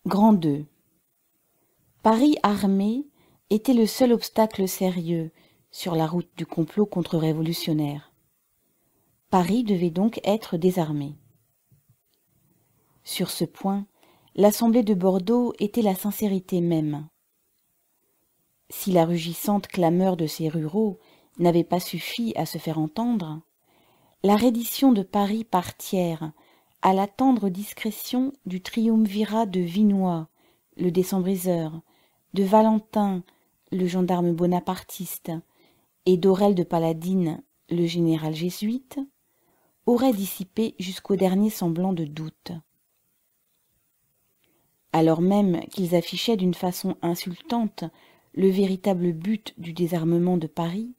Grand II. Paris armé était le seul obstacle sérieux sur la route du complot contre-révolutionnaire. Paris devait donc être désarmé. Sur ce point, l'Assemblée de Bordeaux était la sincérité même. Si la rugissante clameur de ces ruraux n'avait pas suffi à se faire entendre, la reddition de Paris par Thiers, à la tendre discrétion du triumvirat de Vinoy, le décembriseur, de Valentin, le gendarme bonapartiste, et d'Aurelle de Paladine, le général jésuite, aurait dissipé jusqu'au dernier semblant de doute. Alors même qu'ils affichaient d'une façon insultante le véritable but du désarmement de Paris,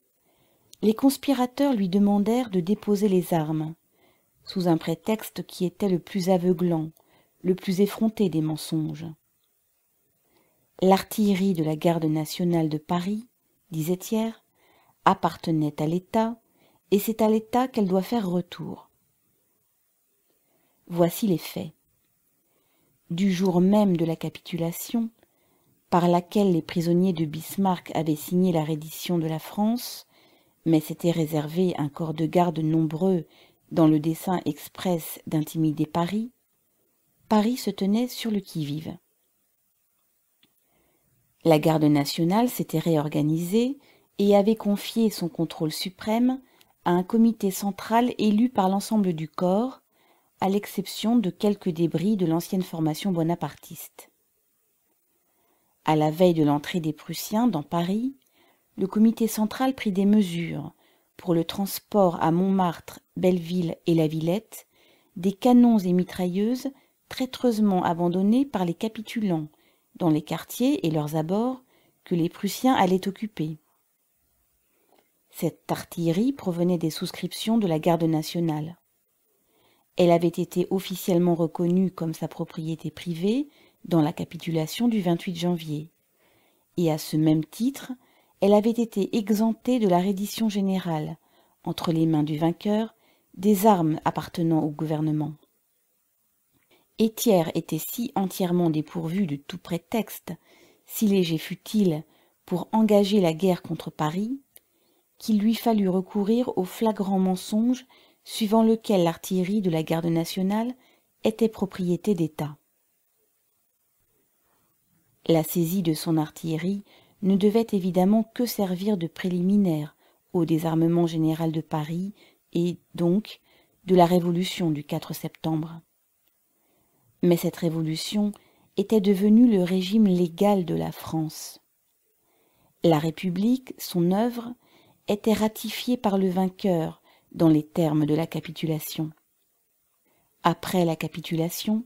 les conspirateurs lui demandèrent de déposer les armes, sous un prétexte qui était le plus aveuglant, le plus effronté des mensonges. L'artillerie de la garde nationale de Paris, disait Thiers, appartenait à l'État, et c'est à l'État qu'elle doit faire retour. Voici les faits. Du jour même de la capitulation, par laquelle les prisonniers de Bismarck avaient signé la reddition de la France, mais s'était réservé un corps de garde nombreux dans le dessein express d'intimider Paris, Paris se tenait sur le qui-vive. La garde nationale s'était réorganisée et avait confié son contrôle suprême à un comité central élu par l'ensemble du corps, à l'exception de quelques débris de l'ancienne formation bonapartiste. À la veille de l'entrée des Prussiens dans Paris, le comité central prit des mesures pour le transport à Montmartre, Belleville et La Villette des canons et mitrailleuses traîtreusement abandonnés par les capitulants dans les quartiers et leurs abords que les Prussiens allaient occuper. Cette artillerie provenait des souscriptions de la garde nationale. Elle avait été officiellement reconnue comme sa propriété privée dans la capitulation du 28 janvier. Et à ce même titre, elle avait été exemptée de la reddition générale, entre les mains du vainqueur, des armes appartenant au gouvernement. Et Thiers était si entièrement dépourvu de tout prétexte, si léger fût-il, pour engager la guerre contre Paris, qu'il lui fallut recourir au flagrant mensonge suivant lequel l'artillerie de la garde nationale était propriété d'État. La saisie de son artillerie ne devait évidemment que servir de préliminaire au désarmement général de Paris et, donc, de la révolution du 4 septembre. Mais cette révolution était devenue le régime légal de la France. La République, son œuvre, était ratifiée par le vainqueur dans les termes de la capitulation. Après la capitulation,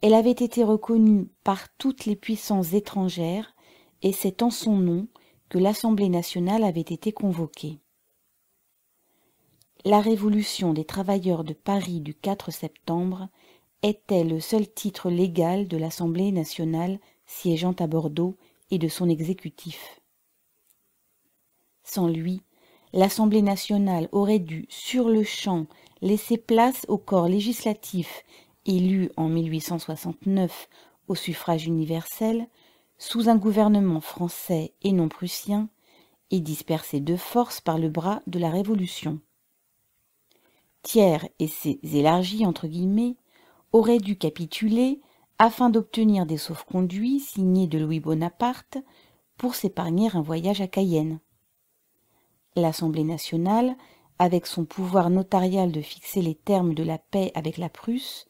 elle avait été reconnue par toutes les puissances étrangères et c'est en son nom que l'Assemblée nationale avait été convoquée. La Révolution des travailleurs de Paris du 4 septembre était le seul titre légal de l'Assemblée nationale siégeant à Bordeaux et de son exécutif. Sans lui, l'Assemblée nationale aurait dû, sur le champ, laisser place au corps législatif élu en 1869 au suffrage universel, sous un gouvernement français et non prussien, et dispersé de force par le bras de la Révolution. Thiers et ses élargis entre guillemets auraient dû capituler afin d'obtenir des sauf-conduits signés de Louis Bonaparte pour s'épargner un voyage à Cayenne. L'Assemblée nationale, avec son pouvoir notarial de fixer les termes de la paix avec la Prusse,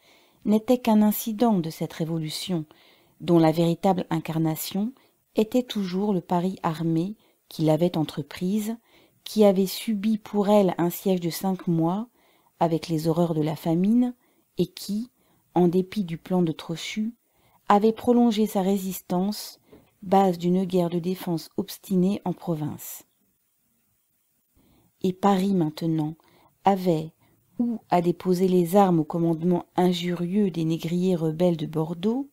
n'était qu'un incident de cette révolution, dont la véritable incarnation était toujours le Paris armé qui l'avait entreprise, qui avait subi pour elle un siège de 5 mois, avec les horreurs de la famine, et qui, en dépit du plan de Trochu, avait prolongé sa résistance, base d'une guerre de défense obstinée en province. Et Paris maintenant avait ou à déposer les armes au commandement injurieux des négriers rebelles de Bordeaux,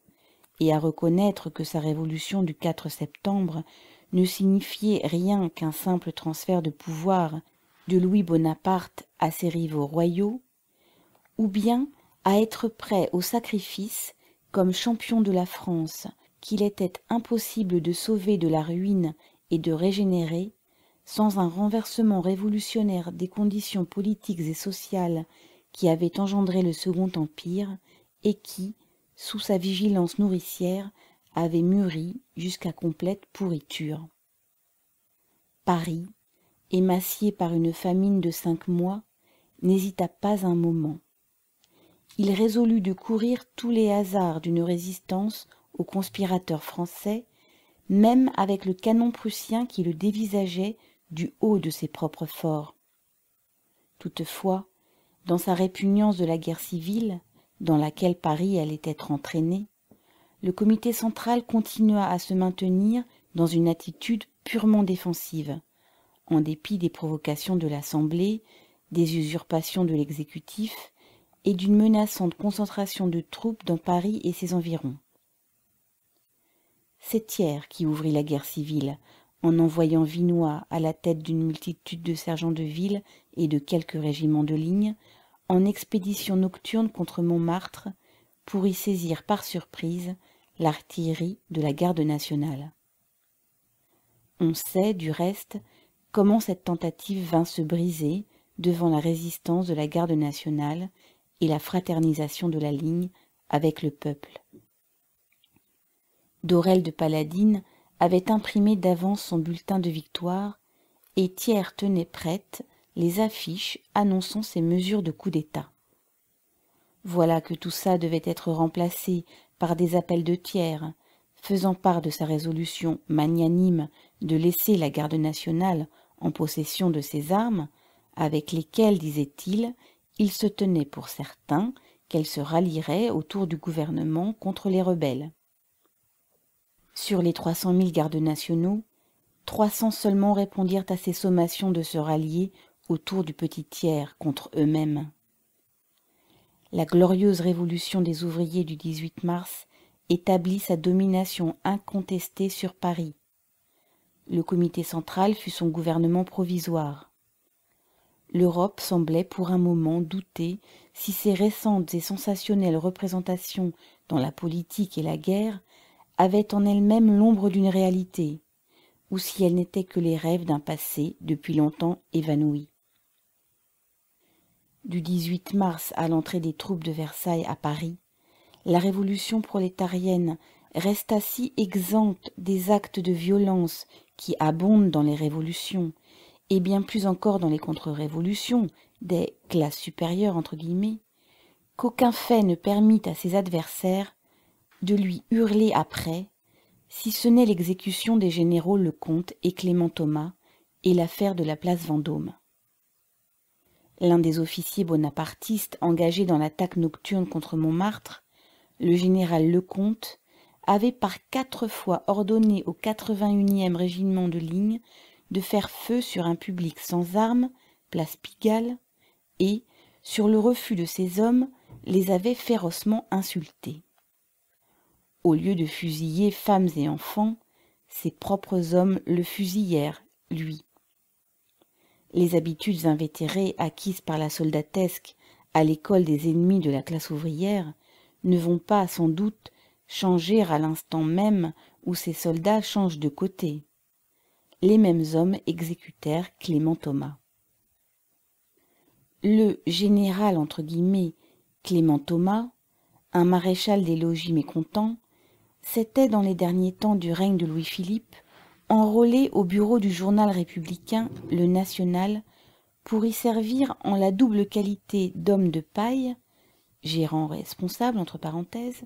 et à reconnaître que sa révolution du 4 septembre ne signifiait rien qu'un simple transfert de pouvoir de Louis Bonaparte à ses rivaux royaux, ou bien à être prêt au sacrifice comme champion de la France, qu'il était impossible de sauver de la ruine et de régénérer, sans un renversement révolutionnaire des conditions politiques et sociales qui avaient engendré le Second Empire et qui, sous sa vigilance nourricière, avait mûri jusqu'à complète pourriture. Paris, émacié par une famine de 5 mois, n'hésita pas un moment. Il résolut de courir tous les hasards d'une résistance aux conspirateurs français, même avec le canon prussien qui le dévisageait du haut de ses propres forts. Toutefois, dans sa répugnance de la guerre civile, dans laquelle Paris allait être entraîné, le comité central continua à se maintenir dans une attitude purement défensive, en dépit des provocations de l'Assemblée, des usurpations de l'exécutif et d'une menaçante concentration de troupes dans Paris et ses environs. C'est Thiers qui ouvrit la guerre civile, en envoyant Vinoy à la tête d'une multitude de sergents de ville et de quelques régiments de ligne, en expédition nocturne contre Montmartre, pour y saisir par surprise l'artillerie de la garde nationale. On sait, du reste, comment cette tentative vint se briser devant la résistance de la garde nationale et la fraternisation de la ligne avec le peuple. Dorel de Paladine avait imprimé d'avance son bulletin de victoire et Thiers tenait prêtes les affiches annonçant ses mesures de coup d'État. Voilà que tout ça devait être remplacé par des appels de Thiers, faisant part de sa résolution magnanime de laisser la garde nationale en possession de ses armes, avec lesquelles, disait-il, il se tenait pour certain qu'elle se rallierait autour du gouvernement contre les rebelles. Sur les 300 000 gardes nationaux, 300 seulement répondirent à ces sommations de se rallier autour du petit Thiers contre eux-mêmes. La glorieuse révolution des ouvriers du 18 mars établit sa domination incontestée sur Paris. Le comité central fut son gouvernement provisoire. L'Europe semblait pour un moment douter si ces récentes et sensationnelles représentations dans la politique et la guerre avaient en elles-mêmes l'ombre d'une réalité, ou si elles n'étaient que les rêves d'un passé depuis longtemps évanoui. Du 18 mars à l'entrée des troupes de Versailles à Paris, la révolution prolétarienne resta si exempte des actes de violence qui abondent dans les révolutions, et bien plus encore dans les contre-révolutions des « classes supérieures » entre guillemets, qu'aucun fait ne permit à ses adversaires de lui hurler après, si ce n'est l'exécution des généraux Lecomte et Clément Thomas et l'affaire de la place Vendôme. L'un des officiers bonapartistes engagés dans l'attaque nocturne contre Montmartre, le général Lecomte, avait par 4 fois ordonné au 81e régiment de ligne de faire feu sur un public sans armes, place Pigalle, et, sur le refus de ses hommes, les avait férocement insultés. Au lieu de fusiller femmes et enfants, ses propres hommes le fusillèrent, lui. Les habitudes invétérées acquises par la soldatesque à l'école des ennemis de la classe ouvrière ne vont pas, sans doute, changer à l'instant même où ces soldats changent de côté. Les mêmes hommes exécutèrent Clément Thomas. Le général entre guillemets Clément Thomas, un maréchal des logis mécontent, s'était dans les derniers temps du règne de Louis-Philippe enrôlé au bureau du journal républicain Le National pour y servir en la double qualité d'homme de paille, gérant responsable entre parenthèses,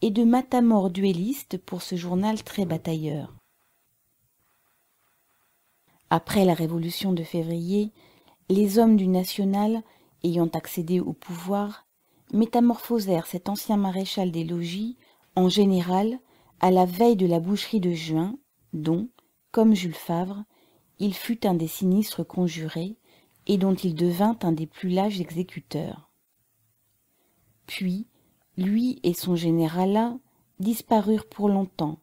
et de matamore duelliste pour ce journal très batailleur. Après la Révolution de février, les hommes du National, ayant accédé au pouvoir, métamorphosèrent cet ancien maréchal des logis en général à la veille de la boucherie de juin, dont, comme Jules Favre, il fut un des sinistres conjurés et dont il devint un des plus lâches exécuteurs. Puis, lui et son généralat disparurent pour longtemps,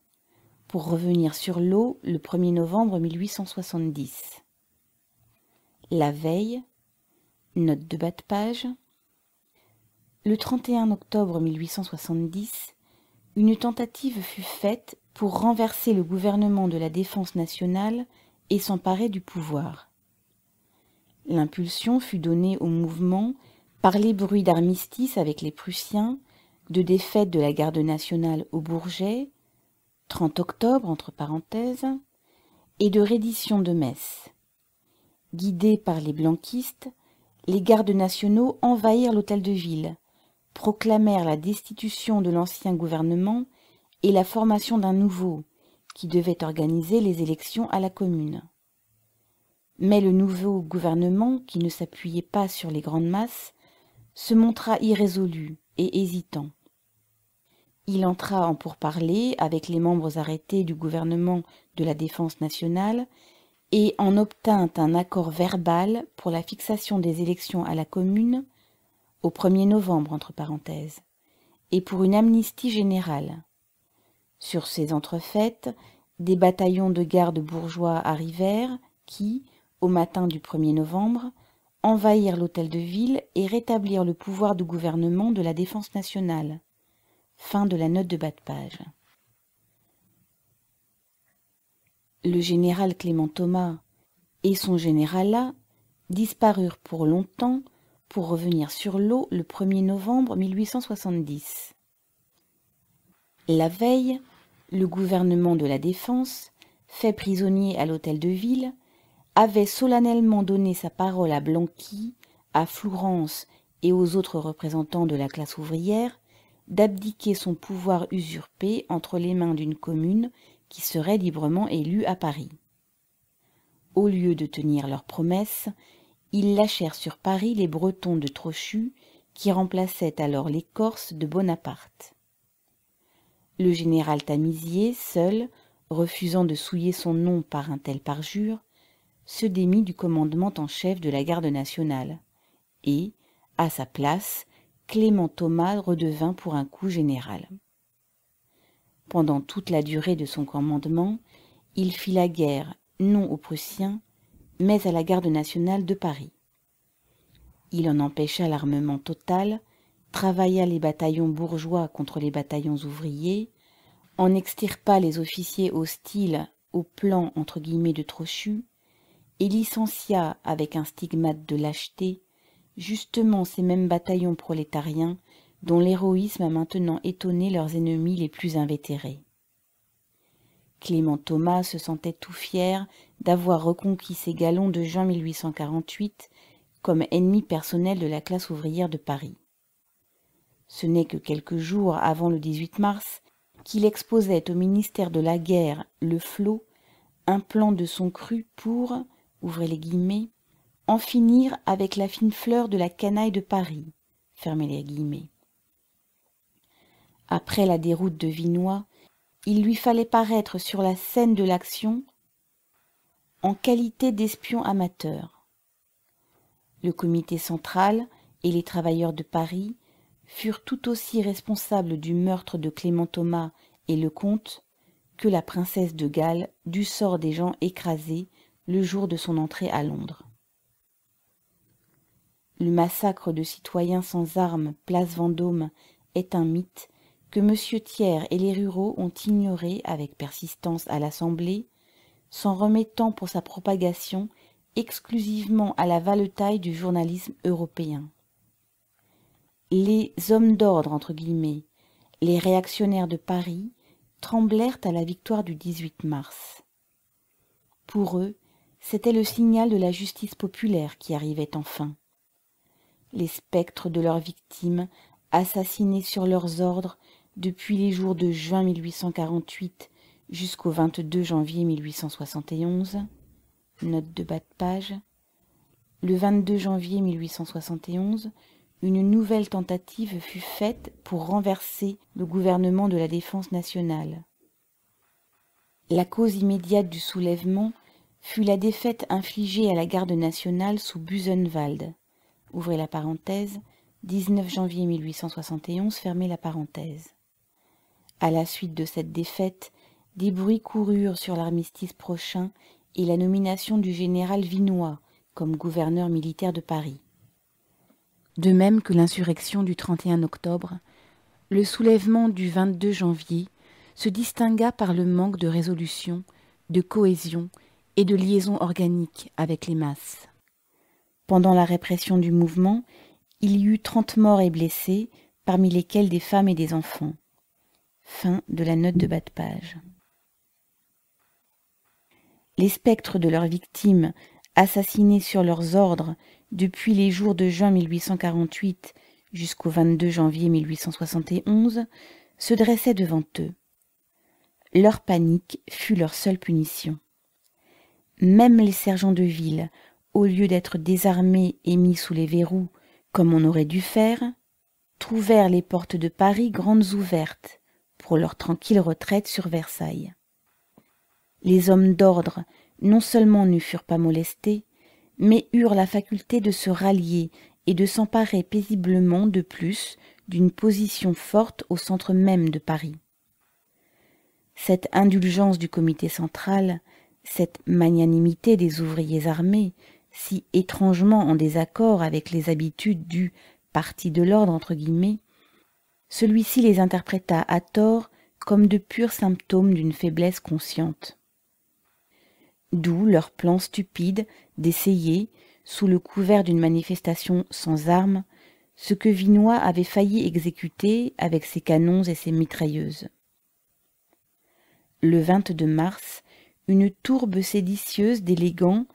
pour revenir sur l'eau le 1er novembre 1870. La veille, note de bas de page, le 31 octobre 1870, une tentative fut faite pour renverser le gouvernement de la Défense nationale et s'emparer du pouvoir. L'impulsion fut donnée au mouvement par les bruits d'armistice avec les Prussiens, de défaite de la garde nationale au Bourget, 30 octobre entre parenthèses, et de reddition de Metz. Guidés par les blanquistes, les gardes nationaux envahirent l'hôtel de ville, proclamèrent la destitution de l'ancien gouvernement et la formation d'un nouveau, qui devait organiser les élections à la commune. Mais le nouveau gouvernement, qui ne s'appuyait pas sur les grandes masses, se montra irrésolu et hésitant. Il entra en pourparlers avec les membres arrêtés du gouvernement de la Défense nationale et en obtint un accord verbal pour la fixation des élections à la commune au 1er novembre entre parenthèses, et pour une amnistie générale. Sur ces entrefaites, des bataillons de gardes bourgeois arrivèrent qui, au matin du 1er novembre, envahirent l'hôtel de ville et rétablirent le pouvoir du gouvernement de la Défense nationale. Fin de la note de bas de page. Le général Clément Thomas et son généralat disparurent pour longtemps pour revenir sur l'eau le 1er novembre 1870. La veille, le gouvernement de la Défense, fait prisonnier à l'hôtel de ville, avait solennellement donné sa parole à Blanqui, à Flourens et aux autres représentants de la classe ouvrière d'abdiquer son pouvoir usurpé entre les mains d'une commune qui serait librement élue à Paris. Au lieu de tenir leurs promesses, ils lâchèrent sur Paris les Bretons de Trochu qui remplaçaient alors les Corses de Bonaparte. Le général Tamisier, seul, refusant de souiller son nom par un tel parjure, se démit du commandement en chef de la garde nationale, et, à sa place, Clément Thomas redevint pour un coup général. Pendant toute la durée de son commandement, il fit la guerre non aux Prussiens, mais à la garde nationale de Paris. Il en empêcha l'armement total, travailla les bataillons bourgeois contre les bataillons ouvriers, en extirpa les officiers hostiles au plan entre guillemets de Trochu, et licencia avec un stigmate de lâcheté justement ces mêmes bataillons prolétariens dont l'héroïsme a maintenant étonné leurs ennemis les plus invétérés. Clément Thomas se sentait tout fier d'avoir reconquis ses galons de juin 1848 comme ennemi personnel de la classe ouvrière de Paris. Ce n'est que quelques jours avant le 18 mars qu'il exposait au ministère de la Guerre, Le Flot, un plan de son cru pour, ouvrez les guillemets, en finir avec la fine fleur de la canaille de Paris, fermez les guillemets. Après la déroute de Vinoy, il lui fallait paraître sur la scène de l'action en qualité d'espion amateur. Le comité central et les travailleurs de Paris furent tout aussi responsables du meurtre de Clément Thomas et le comte que la princesse de Galles du sort des gens écrasés le jour de son entrée à Londres. Le massacre de citoyens sans armes, place Vendôme, est un mythe que M. Thiers et les ruraux ont ignoré avec persistance à l'Assemblée, s'en remettant pour sa propagation exclusivement à la valetaille du journalisme européen. Les hommes d'ordre, entre guillemets, les réactionnaires de Paris, tremblèrent à la victoire du 18 mars. Pour eux, c'était le signal de la justice populaire qui arrivait enfin. Les spectres de leurs victimes, assassinés sur leurs ordres depuis les jours de juin 1848 jusqu'au 22 janvier 1871, note de bas de page, le 22 janvier 1871, une nouvelle tentative fut faite pour renverser le gouvernement de la Défense nationale. La cause immédiate du soulèvement fut la défaite infligée à la garde nationale sous Buzenwald, ouvrez la parenthèse, 19 janvier 1871, fermez la parenthèse. À la suite de cette défaite, des bruits coururent sur l'armistice prochain et la nomination du général Vinoy comme gouverneur militaire de Paris. De même que l'insurrection du 31 octobre, Le soulèvement du 22 janvier se distingua par le manque de résolution, de cohésion et de liaison organique avec les masses. Pendant la répression du mouvement, il y eut 30 morts et blessés, parmi lesquels des femmes et des enfants. Fin de la note de bas de page. Les spectres de leurs victimes, assassinés sur leurs ordres depuis les jours de juin 1848 jusqu'au 22 janvier 1871, se dressaient devant eux. Leur panique fut leur seule punition. Même les sergents de ville, au lieu d'être désarmés et mis sous les verrous, comme on aurait dû faire, trouvèrent les portes de Paris grandes ouvertes pour leur tranquille retraite sur Versailles. Les hommes d'ordre non seulement ne furent pas molestés, mais eurent la faculté de se rallier et de s'emparer paisiblement de plus d'une position forte au centre même de Paris. Cette indulgence du comité central, cette magnanimité des ouvriers armés, si étrangement en désaccord avec les habitudes du « parti de l'ordre » entre guillemets, celui-ci les interpréta à tort comme de purs symptômes d'une faiblesse consciente. D'où leur plan stupide d'essayer, sous le couvert d'une manifestation sans armes, ce que Vinoy avait failli exécuter avec ses canons et ses mitrailleuses. Le 22 mars, une tourbe séditieuse d'élégants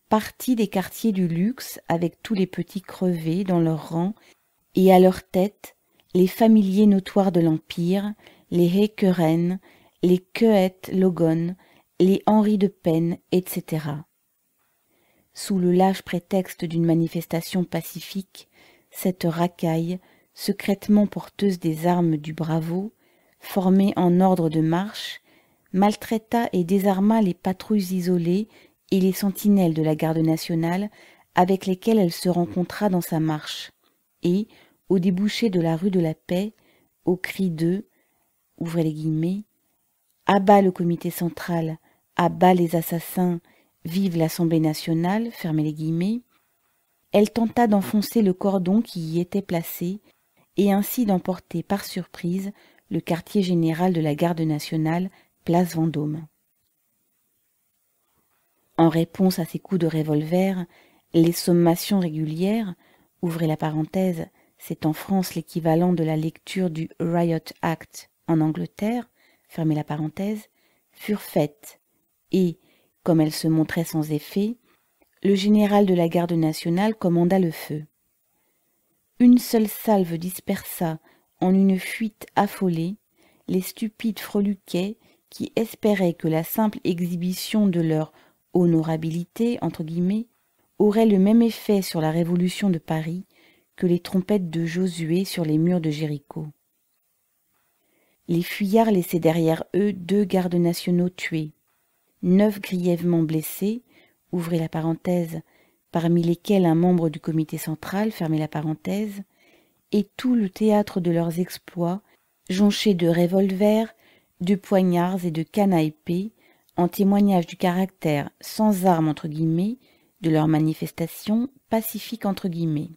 partit des quartiers du luxe avec tous les petits crevés dans leurs rangs et à leur tête les familiers notoires de l'Empire, les Héqueren, les Queuette-Logon, les Henri de Penne, etc. Sous le lâche prétexte d'une manifestation pacifique, cette racaille, secrètement porteuse des armes du bravo, formée en ordre de marche, maltraita et désarma les patrouilles isolées et les sentinelles de la garde nationale avec lesquelles elle se rencontra dans sa marche, et, au débouché de la rue de la Paix, au cri de « ouvrez les guillemets » à bas le comité central, à bas les assassins, vive l'Assemblée nationale, fermez les guillemets, elle tenta d'enfoncer le cordon qui y était placé et ainsi d'emporter par surprise le quartier général de la garde nationale, place Vendôme. En réponse à ces coups de revolver, les sommations régulières, ouvrez la parenthèse, c'est en France l'équivalent de la lecture du Riot Act en Angleterre, fermez la parenthèse, furent faites, et, comme elles se montraient sans effet, le général de la garde nationale commanda le feu. Une seule salve dispersa, en une fuite affolée, les stupides freluquets qui espéraient que la simple exhibition de leur « honorabilité » entre guillemets, aurait le même effet sur la révolution de Paris que les trompettes de Josué sur les murs de Jéricho. Les fuyards laissaient derrière eux 2 gardes nationaux tués, 9 grièvement blessés, ouvrez la parenthèse, parmi lesquels un membre du comité central, fermez la parenthèse, et tout le théâtre de leurs exploits, jonché de revolvers, de poignards et de cannes à épée, en témoignage du caractère sans armes entre guillemets de leur manifestation pacifique entre guillemets.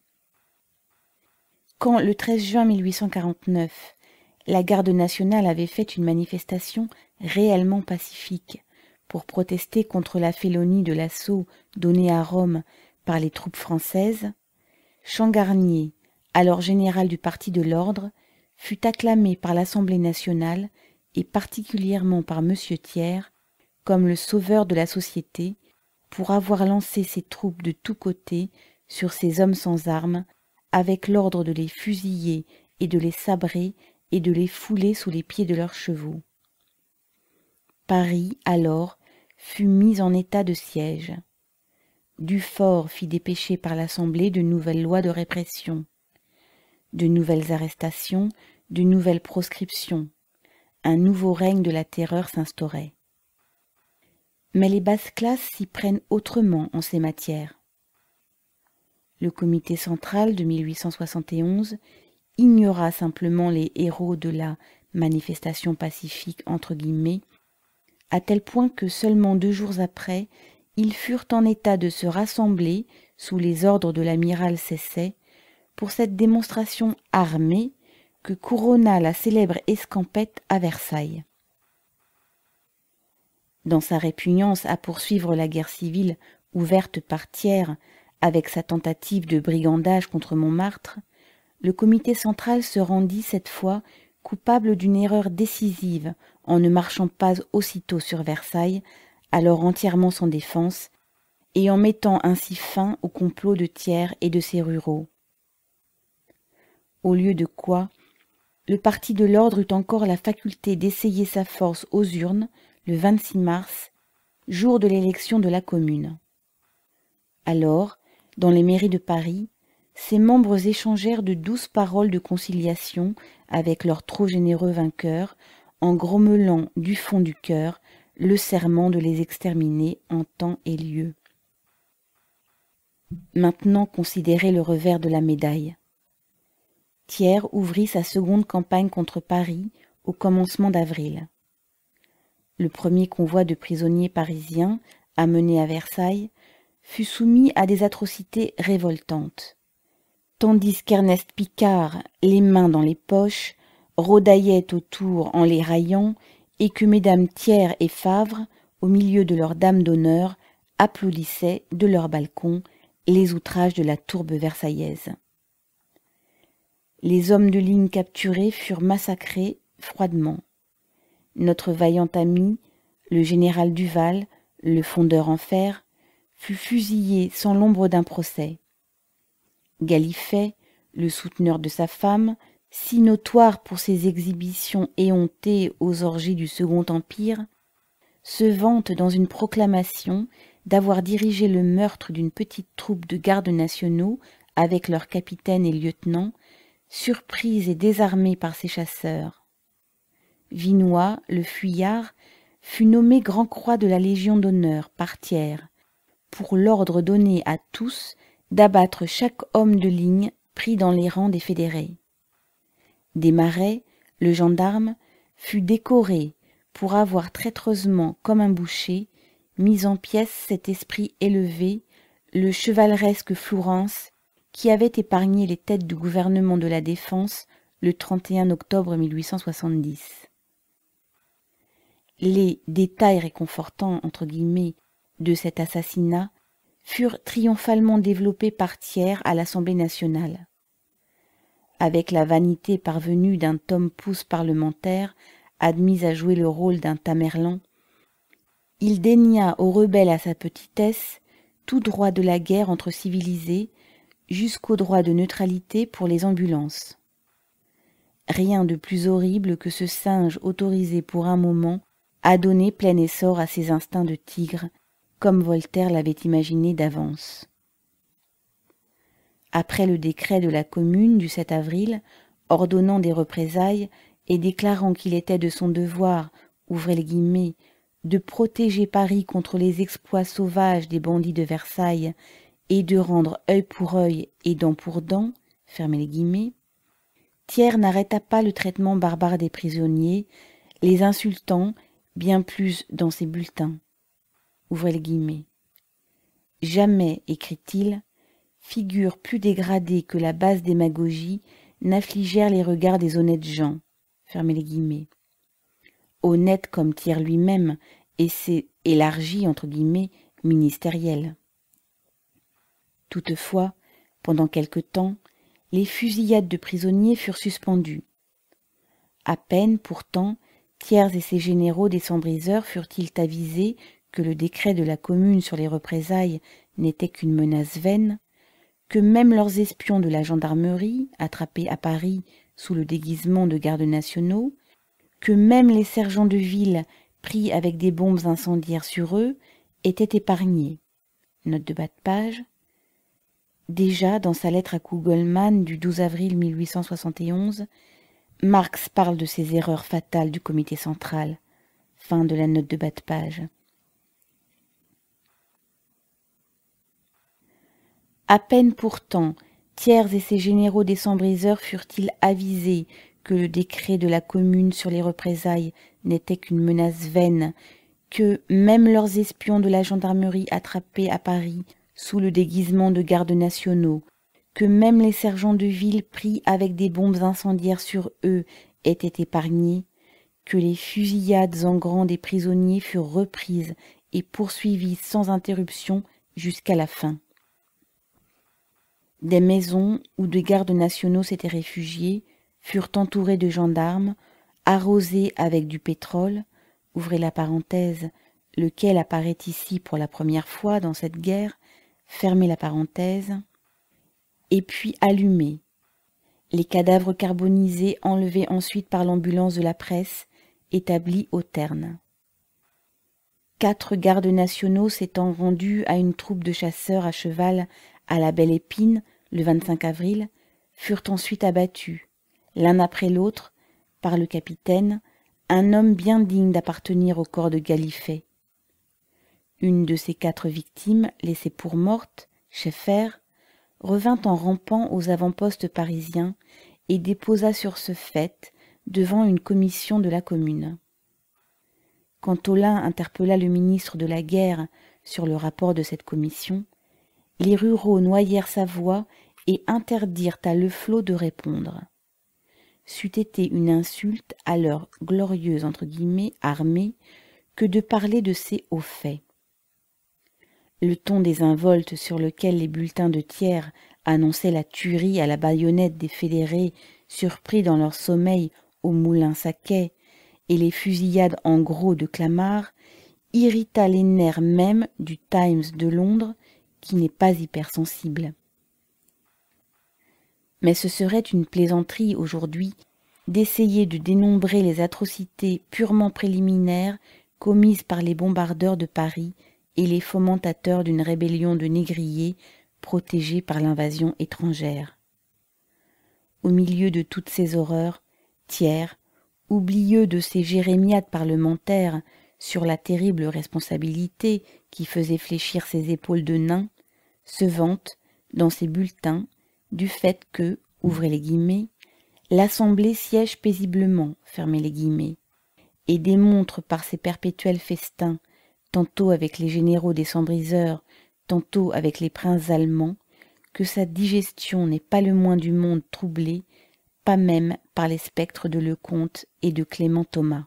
Quand, le 13 juin 1849, la garde nationale avait fait une manifestation réellement pacifique pour protester contre la félonie de l'assaut donné à Rome par les troupes françaises, Changarnier, alors général du parti de l'ordre, fut acclamé par l'Assemblée nationale et particulièrement par M. Thiers comme le sauveur de la société pour avoir lancé ses troupes de tous côtés sur ces hommes sans armes avec l'ordre de les fusiller et de les sabrer et de les fouler sous les pieds de leurs chevaux. Paris, alors, fut mis en état de siège. Dufort fit dépêcher par l'Assemblée de nouvelles lois de répression, de nouvelles arrestations, de nouvelles proscriptions. Un nouveau règne de la terreur s'instaurait. Mais les basses classes s'y prennent autrement en ces matières. Le comité central de 1871 ignora simplement les héros de la manifestation pacifique entre guillemets, à tel point que seulement 2 jours après, ils furent en état de se rassembler sous les ordres de l'amiral Cesset pour cette démonstration armée que couronna la célèbre escampette à Versailles. Dans sa répugnance à poursuivre la guerre civile ouverte par Thiers avec sa tentative de brigandage contre Montmartre, le comité central se rendit cette fois coupable d'une erreur décisive en ne marchant pas aussitôt sur Versailles, alors entièrement sans défense, et en mettant ainsi fin au complot de Thiers et de ses ruraux. Au lieu de quoi, le parti de l'ordre eut encore la faculté d'essayer sa force aux urnes le 26 mars, jour de l'élection de la Commune. Alors, dans les mairies de Paris, ses membres échangèrent de douces paroles de conciliation avec leur trop généreux vainqueur, en grommelant du fond du cœur le serment de les exterminer en temps et lieu. Maintenant considérez le revers de la médaille. Thiers ouvrit sa seconde campagne contre Paris au commencement d'avril. Le premier convoi de prisonniers parisiens, amené à Versailles, fut soumis à des atrocités révoltantes. Tandis qu'Ernest Picard, les mains dans les poches, rôdaillait autour en les raillant, et que mesdames Thiers et Favre, au milieu de leurs dames d'honneur, applaudissaient de leurs balcons les outrages de la tourbe versaillaise. Les hommes de ligne capturés furent massacrés froidement. Notre vaillant ami, le général Duval, le fondeur en fer, fut fusillé sans l'ombre d'un procès. Gallifet, le souteneur de sa femme, si notoire pour ses exhibitions éhontées aux orgies du Second Empire, se vante dans une proclamation d'avoir dirigé le meurtre d'une petite troupe de gardes nationaux avec leurs capitaines et lieutenants, surprise et désarmée par ses chasseurs. Vinoy, le fuyard, fut nommé Grand-Croix de la Légion d'honneur par Thiers, pour l'ordre donné à tous d'abattre chaque homme de ligne pris dans les rangs des fédérés. Desmarais, le gendarme, fut décoré pour avoir traîtreusement, comme un boucher, mis en pièces cet esprit élevé, le chevaleresque Flourens, qui avait épargné les têtes du gouvernement de la Défense le 31 octobre 1870. Les détails réconfortants, entre guillemets, de cet assassinat furent triomphalement développés par Thiers à l'Assemblée nationale. Avec la vanité parvenue d'un Tom Pouce parlementaire, admis à jouer le rôle d'un Tamerlan, il daigna aux rebelles à sa petitesse tout droit de la guerre entre civilisés, jusqu'au droit de neutralité pour les ambulances. Rien de plus horrible que ce singe autorisé pour un moment à donner plein essor à ses instincts de tigre, comme Voltaire l'avait imaginé d'avance. Après le décret de la Commune du 7 avril, ordonnant des représailles et déclarant qu'il était de son devoir, ouvrez les guillemets, de protéger Paris contre les exploits sauvages des bandits de Versailles et de rendre œil pour œil et dent pour dent, fermez les guillemets, Thiers n'arrêta pas le traitement barbare des prisonniers, les insultant bien plus dans ses bulletins. Ouvrez les guillemets. Jamais, écrit-il, figures plus dégradées que la basse démagogie n'affligèrent les regards des honnêtes gens. Fermez les guillemets. Honnête comme Thiers lui-même, et c'est élargi entre guillemets ministériel. Toutefois, pendant quelque temps, les fusillades de prisonniers furent suspendues. À peine, pourtant, Thiers et ses généraux décembriseurs furent-ils avisés que le décret de la Commune sur les représailles n'était qu'une menace vaine, que même leurs espions de la gendarmerie, attrapés à Paris sous le déguisement de gardes nationaux, que même les sergents de ville pris avec des bombes incendiaires sur eux étaient épargnés. Note de bas de page. Déjà, dans sa lettre à Kugelmann du 12 avril 1871, Marx parle de ces erreurs fatales du comité central. Fin de la note de bas de page. À peine pourtant, Thiers et ses généraux décembriseurs furent-ils avisés que le décret de la Commune sur les représailles n'était qu'une menace vaine, que même leurs espions de la gendarmerie attrapés à Paris sous le déguisement de gardes nationaux, que même les sergents de ville pris avec des bombes incendiaires sur eux étaient épargnés, que les fusillades en grand des prisonniers furent reprises et poursuivies sans interruption jusqu'à la fin. Des maisons où des gardes nationaux s'étaient réfugiés furent entourées de gendarmes, arrosées avec du pétrole, ouvrez la parenthèse, lequel apparaît ici pour la première fois dans cette guerre, fermez la parenthèse, et puis allumées. Les cadavres carbonisés enlevés ensuite par l'ambulance de la presse, établie au Terne. 4 gardes nationaux s'étant rendus à une troupe de chasseurs à cheval à la Belle Épine le 25 avril, furent ensuite abattus, l'un après l'autre, par le capitaine, un homme bien digne d'appartenir au corps de Gallifet. Une de ces 4 victimes, laissée pour morte, Schaeffer, revint en rampant aux avant-postes parisiens et déposa sur ce fait devant une commission de la commune. Quand Olin interpella le ministre de la Guerre sur le rapport de cette commission, les ruraux noyèrent sa voix et interdirent à Le Flot de répondre. C'eût été une insulte à leur « glorieuse » armée que de parler de ces hauts faits. Le ton désinvolte sur lequel les bulletins de Thiers annonçaient la tuerie à la baïonnette des fédérés surpris dans leur sommeil au moulin Saquet et les fusillades en gros de Clamart irrita les nerfs même du Times de Londres, qui n'est pas hypersensible. Mais ce serait une plaisanterie aujourd'hui d'essayer de dénombrer les atrocités purement préliminaires commises par les bombardeurs de Paris et les fomentateurs d'une rébellion de négriers protégés par l'invasion étrangère. Au milieu de toutes ces horreurs, Thiers, oublieux de ses jérémiades parlementaires sur la terrible responsabilité qui faisait fléchir ses épaules de nain, se vante, dans ses bulletins, du fait que, ouvrez les guillemets, l'Assemblée siège paisiblement, fermez les guillemets, et démontre par ses perpétuels festins, tantôt avec les généraux des Cambriseurs, tantôt avec les princes allemands, que sa digestion n'est pas le moins du monde troublée, pas même par les spectres de Lecomte et de Clément Thomas.